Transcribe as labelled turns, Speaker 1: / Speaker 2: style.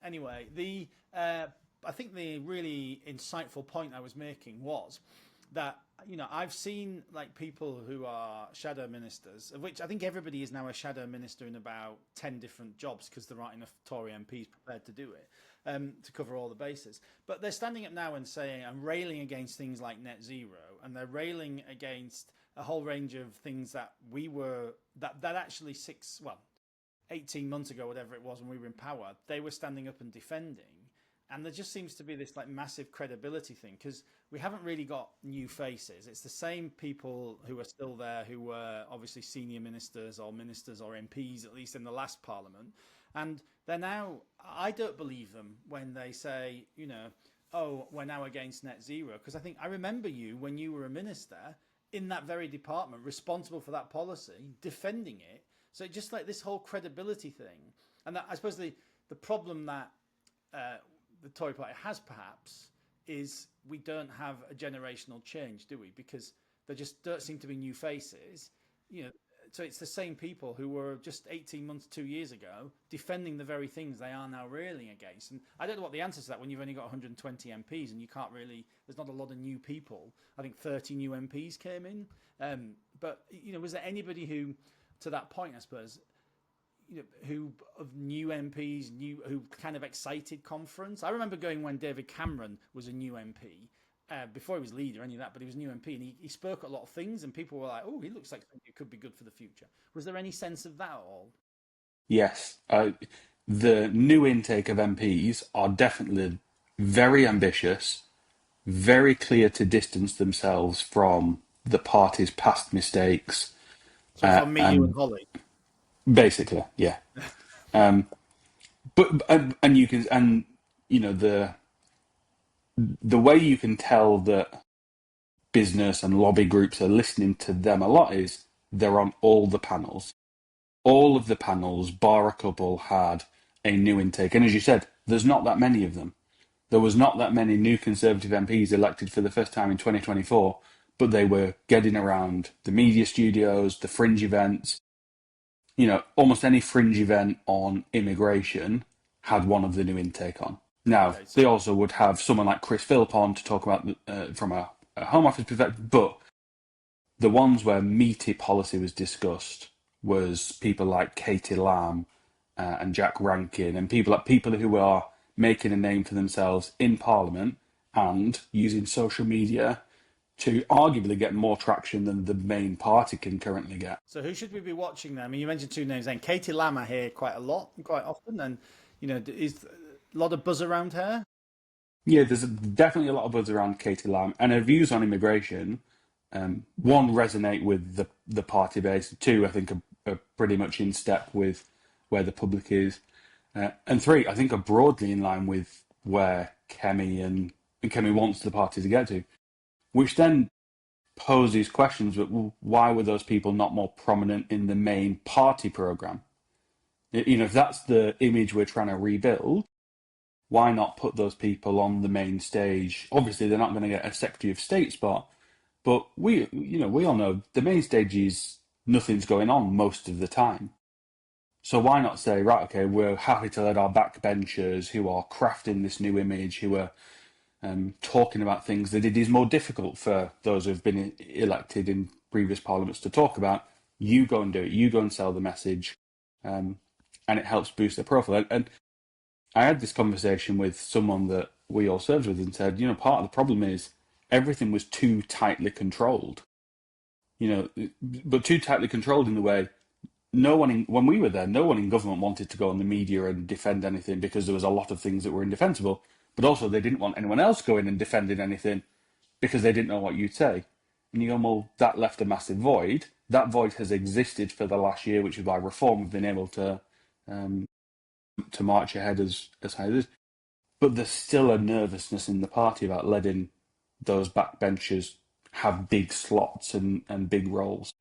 Speaker 1: Anyway, I think the really insightful point I was making was that I've seen like people who are shadow ministers, of which I think everybody is now a shadow minister in about 10 different jobs because there aren't enough Tory MPs prepared to do it, to cover all the bases. But they're standing up now and saying and railing against things like net zero, and they're railing against a whole range of things that actually 18 months ago, whatever it was, when we were in power, they were standing up and defending. And there just seems to be this like massive credibility thing because we haven't really got new faces. It's the same people who are still there who were obviously senior ministers or MPs, at least in the last parliament. And they're now, I don't believe them when they say, oh, we're now against net zero. Because I remember you when you were a minister in that very department responsible for that policy, defending it. So just like this whole credibility thing. And that, I suppose the problem that the Tory party has perhaps is we don't have a generational change, do we? Because there just don't seem to be new faces. So it's the same people who were just 18 months, 2 years ago, defending the very things they are now railing against. And I don't know what the answer to that when you've only got 120 MPs and you can't really, there's not a lot of new people. I think 30 new MPs came in. But was there anybody who, to that point, I suppose, who of new MPs, who kind of excited conference? I remember going when David Cameron was a new MP, before he was leader, any of that, but he was a new MP, and he spoke at a lot of things, and people were like, "Oh, he looks like somebody who could be good for the future." Was there any sense of that at all?
Speaker 2: Yes, the new intake of MPs are definitely very ambitious, very clear to distance themselves from the party's past mistakes,
Speaker 1: So from me, you, and
Speaker 2: and
Speaker 1: Holly.
Speaker 2: basically, yeah. But and you can and the way you can tell that business and lobby groups are listening to them a lot is they're on all the panels. All of the panels, bar a couple, had a new intake. And as you said, there's not that many of them. There was not that many new Conservative MPs elected for the first time in 2024, but they were getting around the media studios, the fringe events. Almost any fringe event on immigration had one of the new intake on. Now,
Speaker 1: Okay, so
Speaker 2: they also would have someone like Chris Philp on to talk about from a Home Office perspective, but the ones where meaty policy was discussed was people like Katie Lamb and Jack Rankin and people who are making a name for themselves in Parliament and using social media to arguably get more traction than the main party can currently get.
Speaker 1: so who should we be watching then? I mean, you mentioned two names then. Katie Lamb I hear quite a lot, quite often, and is a lot of buzz around her.
Speaker 2: Yeah, there's definitely a lot of buzz around Katie Lamb, and her views on immigration, one, resonate with the party base. Two, I think are pretty much in step with where the public is. And three, I think are broadly in line with where Kemi wants the party to get to, which then poses questions, but why were those people not more prominent in the main party programme? If that's the image we're trying to rebuild, why not put those people on the main stage? Obviously, they're not going to get a Secretary of State spot, but we all know the main stage is nothing's going on most of the time. So why not say, right, okay, we're happy to let our backbenchers who are crafting this new image, who are talking about things that it is more difficult for those who've been elected in previous parliaments to talk about. You go and do it. You go and sell the message, and it helps boost their profile. And I had this conversation with someone that we all served with and said, part of the problem is everything was too tightly controlled. But too tightly controlled in the way when we were there, no one in government wanted to go on the media and defend anything because there was a lot of things that were indefensible. But also they didn't want anyone else going and defending anything because they didn't know what you'd say. And you go, well, that left a massive void. That void has existed for the last year, which is why Reform have been able to march ahead as high as it is. But there's still a nervousness in the party about letting those backbenchers have big slots and big roles.